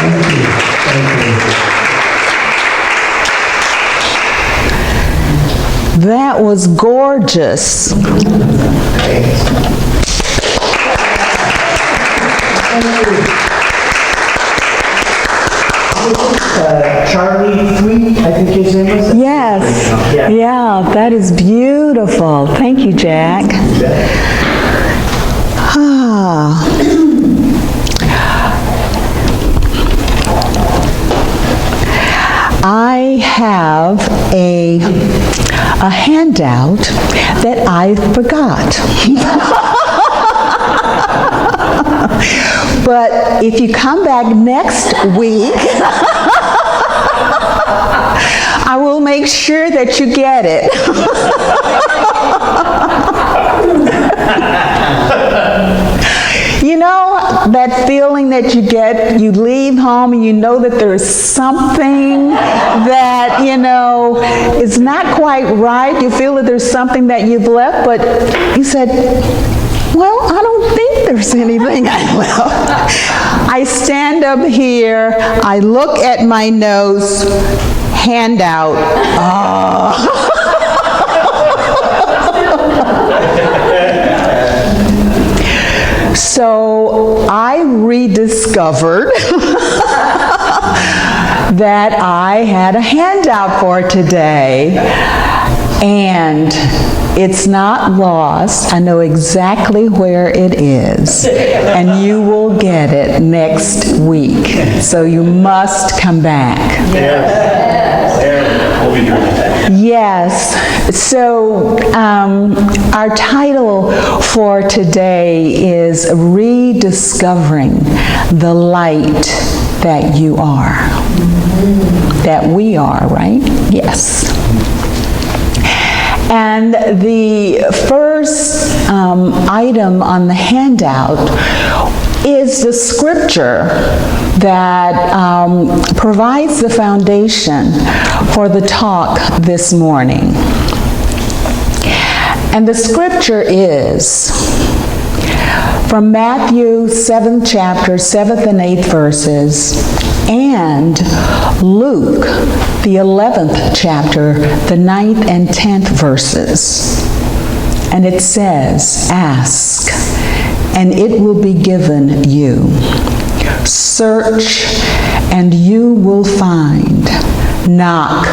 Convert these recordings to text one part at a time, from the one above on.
Thank you. That was gorgeous. Charlie Fleet, I think his name was? Yes. Yeah, that is beautiful. Thank you, Jack. Ah. I have a handout that I forgot. But if you come back next week, I will make sure that you get it. You know, that feeling that you get, you leave home and you know that there's something that, you know, is not quite right. You feel that there's something that you've left, but you said, well, I don't think there's anything I left. I stand up here, I look at my notes, handout. Oh. So I rediscovered that I had a handout for today, and it's not lost. I know exactly where it is, and you will get it next week. So you must come back. We'll be doing that. Yes. So our title for today is Rediscovering the Light That You Are. That we are, right? Yes. And the first item on the handout is the scripture that provides the foundation for the talk this morning. And the scripture is from Matthew 7th chapter, 7th and 8th verses, and Luke, the 11th chapter, the 9th and 10th verses. And it says, ask, and it will be given you. Search, and you will find. Knock,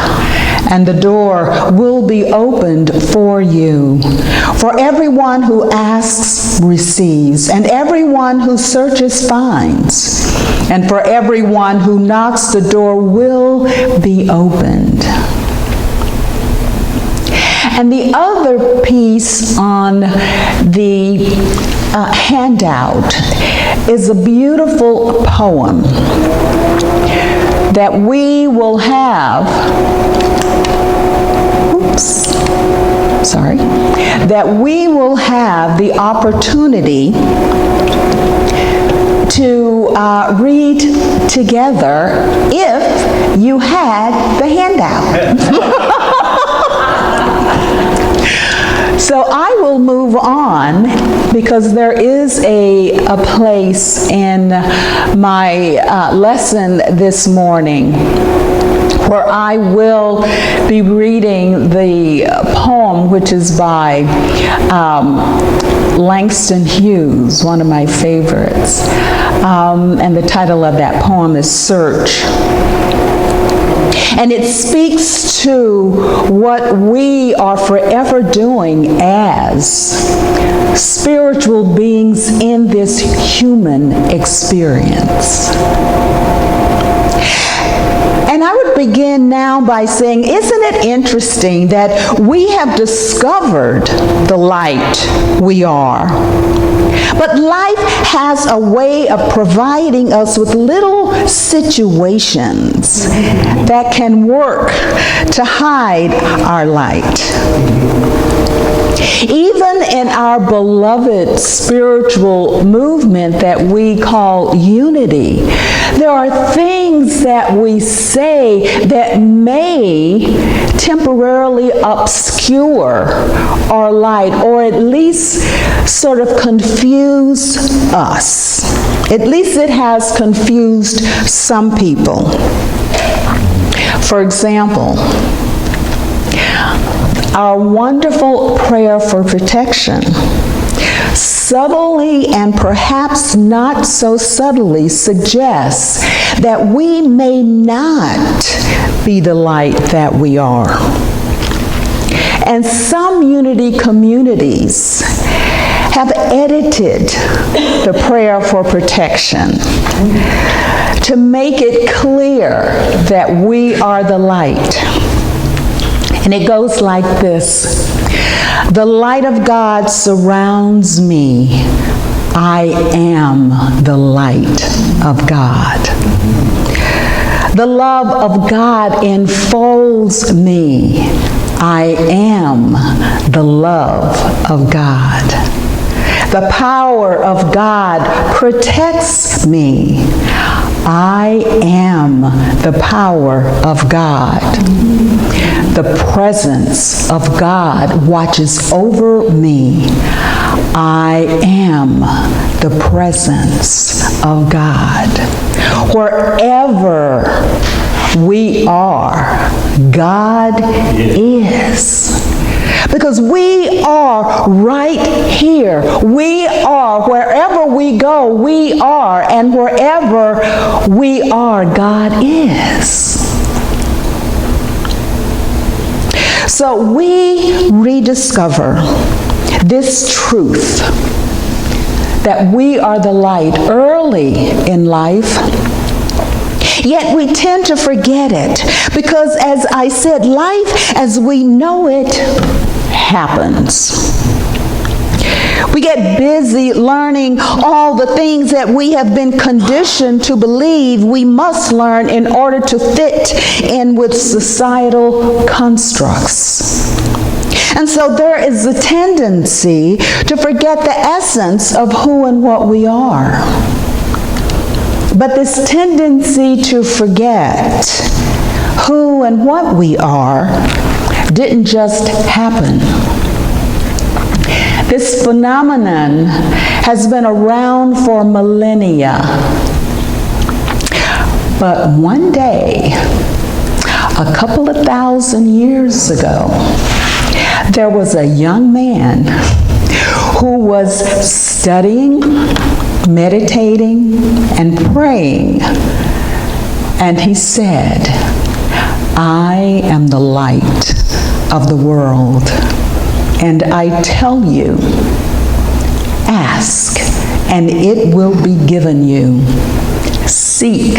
and the door will be opened for you. For everyone who asks receives, and everyone who searches finds. And for everyone who knocks, the door will be opened. And the other piece on the handout is a beautiful poem that we will have, that we will have the opportunity to read together if you had the handout. So I will move on because there is a place in my lesson this morning where I will be reading the poem, which is by Langston Hughes, one of my favorites. And the title of that poem is Search. And it speaks to what we are forever doing as spiritual beings in this human experience. And I would begin now by saying, isn't it interesting that we have discovered the light we are? But life has a way of providing us with little situations that can work to hide our light. Even in our beloved spiritual movement that we call unity, there are things that we say that may temporarily obscure obscure our light, or at least sort of confuse us. At least it has confused some people. For example, our wonderful prayer for protection subtly and perhaps not so subtly suggests that we may not be the light that we are. And some unity communities have edited the prayer for protection to make it clear that we are the light. And it goes like this: the light of God surrounds me. I am the light of God. The love of God enfolds me. I am the love of God. The power of God protects me. I am the power of God. The presence of God watches over me. I am the presence of God. Wherever we are, God is. Because we are right here. We are, wherever we go, we are. And wherever we are, God is. So we rediscover this truth that we are the light early in life. Yet we tend to forget it because, as I said, life as we know it happens. We get busy learning all the things that we have been conditioned to believe we must learn in order to fit in with societal constructs. And so there is a tendency to forget the essence of who and what we are. But this tendency to forget who and what we are didn't just happen. This phenomenon has been around for millennia. But one day, a couple of thousand years ago, there was a young man who was studying, meditating, and praying. And he said, I am the light of the world. And I tell you, ask, and it will be given you. Seek,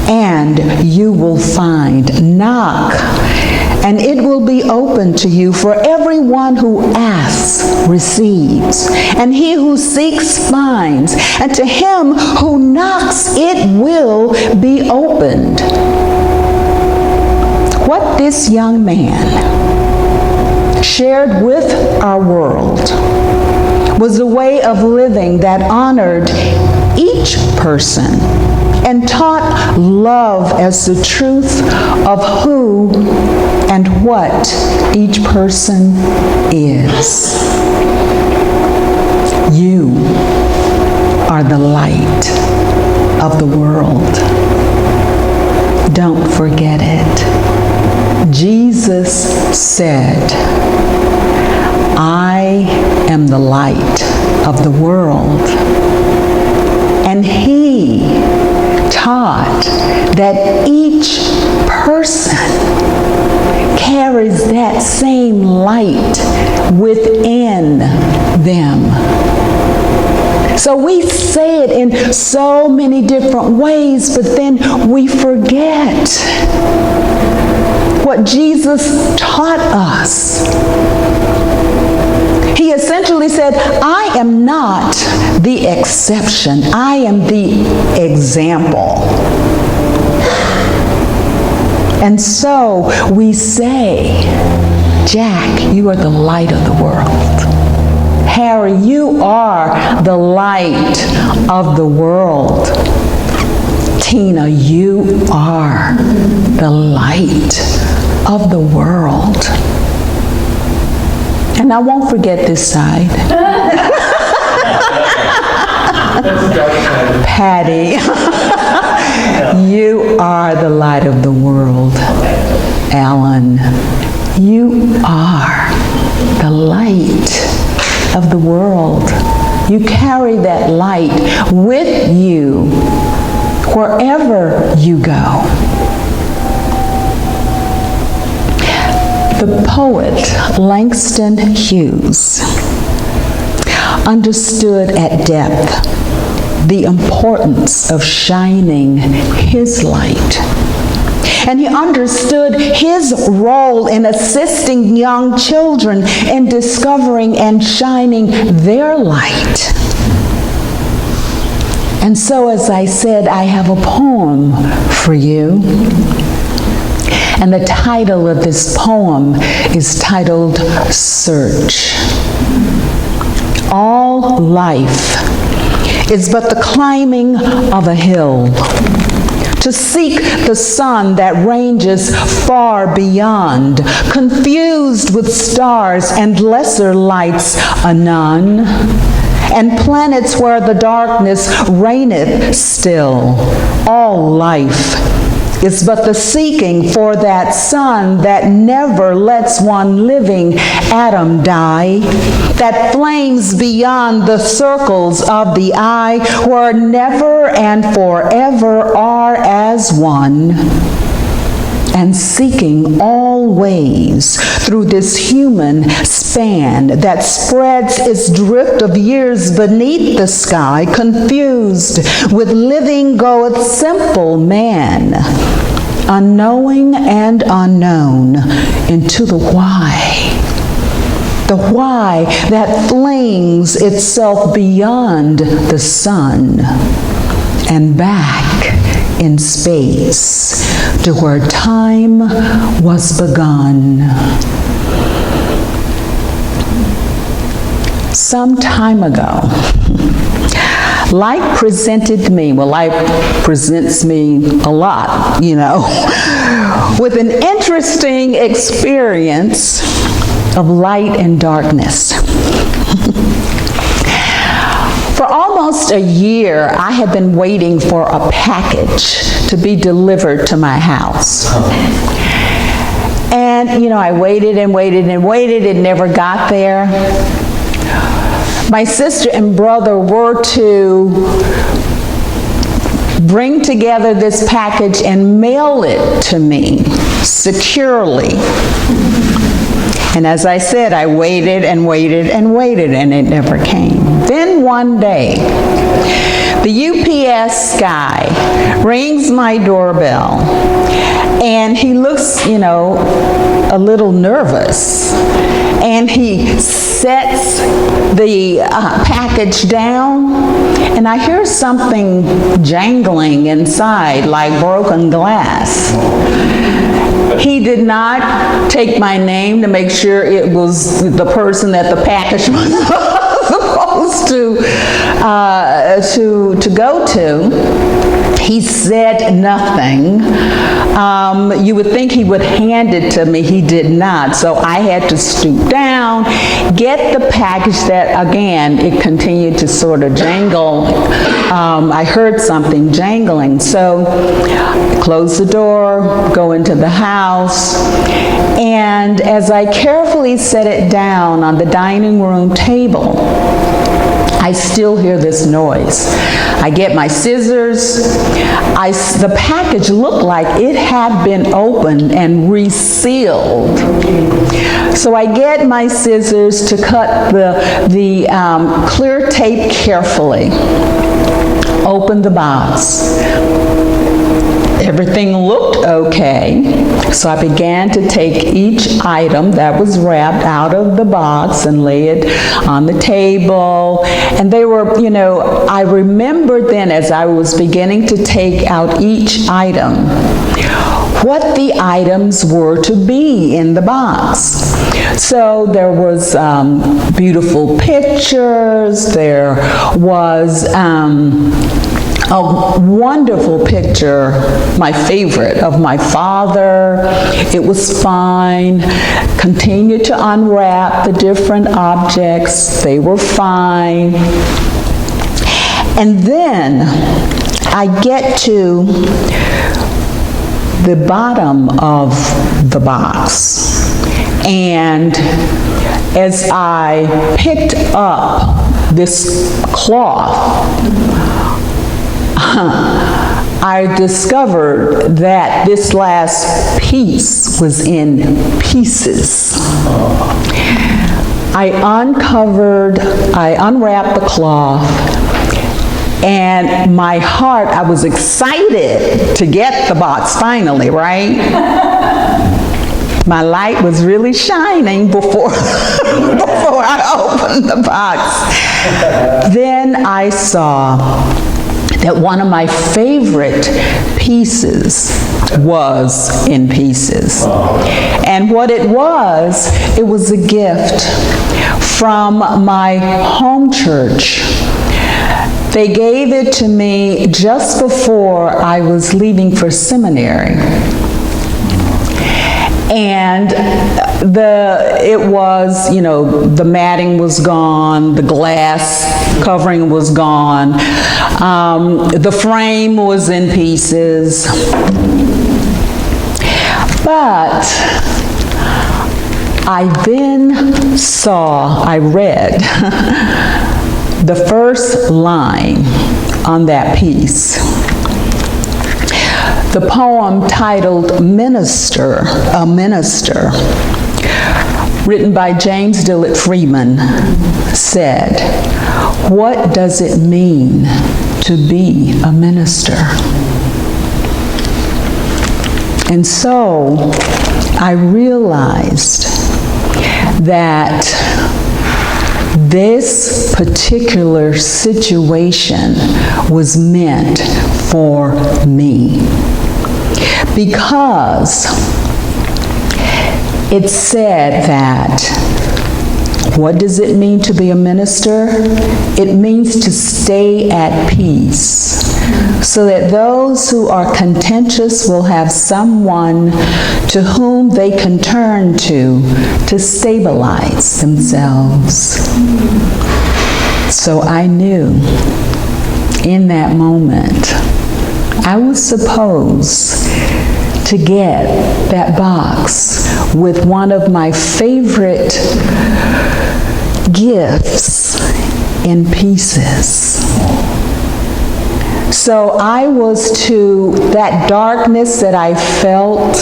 and you will find. Knock, and it will be open to you. For everyone who asks receives, and he who seeks finds, and to him who knocks it will be opened. What this young man shared with our world was a way of living that honored each person and taught love as the truth of who and what each person is. You are the light of the world. Don't forget it. Jesus said, I am the light of the world. And he taught that each person carries that same light within them. So we say it in so many different ways, but then we forget what Jesus taught us. He essentially said, I am not the exception. I am the example. And so we say, Jack, you are the light of the world. Harry, you are the light of the world. Tina, you are the light of the world. And I won't forget this side. Patty, you are the light of the world. Alan, you are the light of the world. You carry that light with you wherever you go. The poet Langston Hughes understood at depth the importance of shining his light. And he understood his role in assisting young children in discovering and shining their light. And so, as I said, I have a poem for you. And the title of this poem is titled Search. All life is but the climbing of a hill, to seek the sun that ranges far beyond, confused with stars and lesser lights anon, and planets where the darkness reigneth still. All life is but the seeking for that sun that never lets one living atom die, that flames beyond the circles of the eye, where never and forever are as one, and seeking always through this human span that spreads its drift of years beneath the sky, confused with living goeth simple man, unknowing and unknown, into the why. The why that flings itself beyond the sun and back in space to where time was begun. Some time ago, life presented me, well, life presents me a lot, with an interesting experience of light and darkness. For almost a year, I had been waiting for a package to be delivered to my house. And, I waited and waited and waited. It never got there. My sister and brother were to bring together this package and mail it to me securely. And as I said, I waited and waited and waited, and it never came. Then one day, the UPS guy rings my doorbell, and he looks, a little nervous. And he sets the package down, and I hear something jangling inside like broken glass. He did not take my name to make sure it was the person that the package was supposed to go to. He said nothing. You would think he would hand it to me. He did not. So I had to stoop down, get the package that, again, it continued to sort of jangle. I heard something jangling. So I close the door, go into the house, and as I carefully set it down on the dining room table, I still hear this noise. I get my scissors. The package looked like it had been opened and resealed. So I get my scissors to cut the clear tape carefully. Open the box. Everything looked okay, so I began to take each item that was wrapped out of the box and lay it on the table. And they were, I remembered then as I was beginning to take out each item, what the items were to be in the box. So there was beautiful pictures, there was a wonderful picture, my favorite, of my father. It was fine. Continued to unwrap the different objects. They were fine. And then I get to the bottom of the box. And as I picked up this cloth, I discovered that this last piece was in pieces. I unwrapped the cloth, and my heart, I was excited to get the box finally, right? My light was really shining before I opened the box. Then I saw that one of my favorite pieces was in pieces. And what it was a gift from my home church. They gave it to me just before I was leaving for seminary. And it was, the matting was gone, the glass covering was gone, the frame was in pieces. But I read the first line on that piece. The poem titled Minister, a Minister, written by James Dillard Freeman, said, "What does it mean to be a minister?" And so I realized that this particular situation was meant for me, because it said that, what does it mean to be a minister? It means to stay at peace, so that those who are contentious will have someone to whom they can turn to stabilize themselves. So I knew in that moment I was supposed to get that box with one of my favorite gifts in pieces. So I was to that darkness that I felt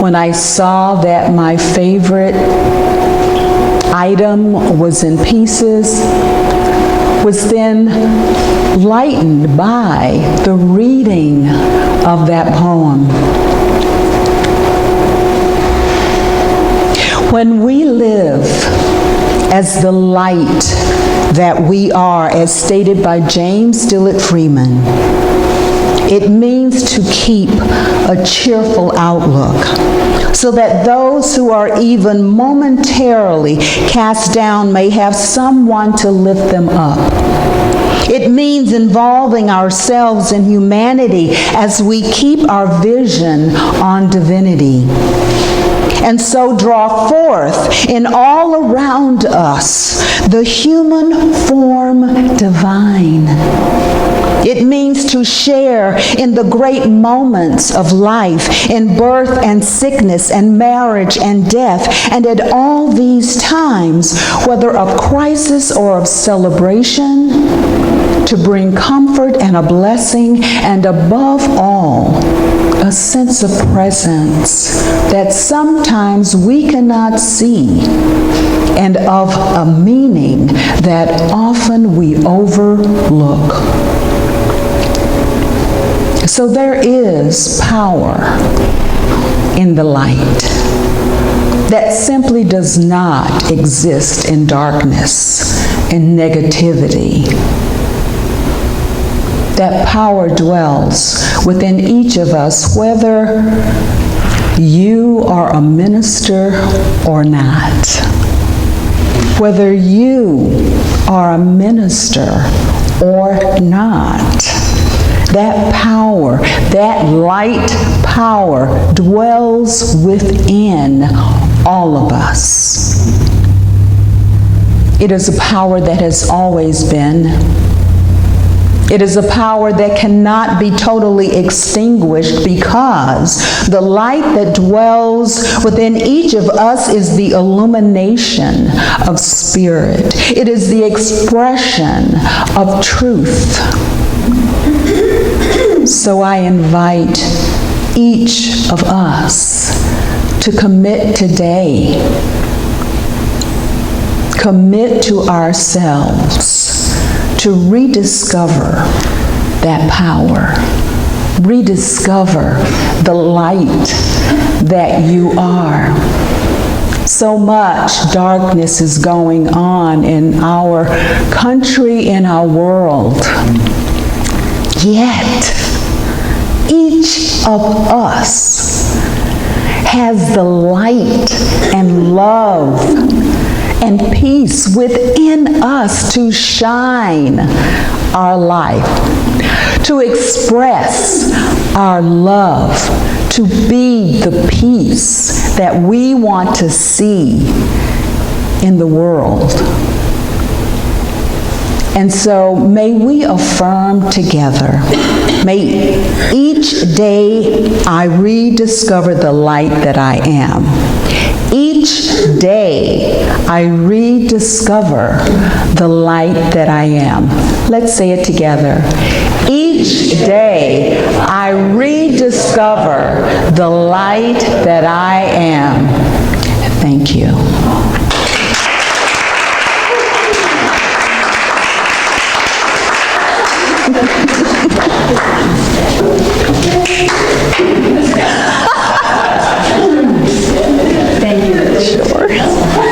when I saw that my favorite item was in pieces, was then lightened by the reading of that poem. When we live as the light that we are, as stated by James Dillard Freeman, it means to keep a cheerful outlook, so that those who are even momentarily cast down may have someone to lift them up. It means involving ourselves in humanity as we keep our vision on divinity, and so draw forth in all around us the human form divine. It means to share in the great moments of life, in birth and sickness and marriage and death, and at all these times, whether of crisis or of celebration, to bring comfort and a blessing, and above all, a sense of presence that sometimes we cannot see, and of a meaning that often we overlook. So there is power in the light that simply does not exist in darkness and negativity. That power dwells within each of us, whether you are a minister or not. Whether you are a minister or not. that power, that light power dwells within all of us. It is a power that has always been. It is a power that cannot be totally extinguished because the light that dwells within each of us is the illumination of spirit. It is the expression of truth. So I invite each of us to commit today, commit to ourselves to rediscover that power, rediscover the light that you are. So much darkness is going on in our country, in our world. Yet, each of us has the light and love and peace within us to shine our light, to express our love, to be the peace that we want to see in the world. And so may we affirm together, may each day I rediscover the light that I am. Each day I rediscover the light that I am. Let's say it together. Each day I rediscover the light that I am. Thank you. Thank you. Sure.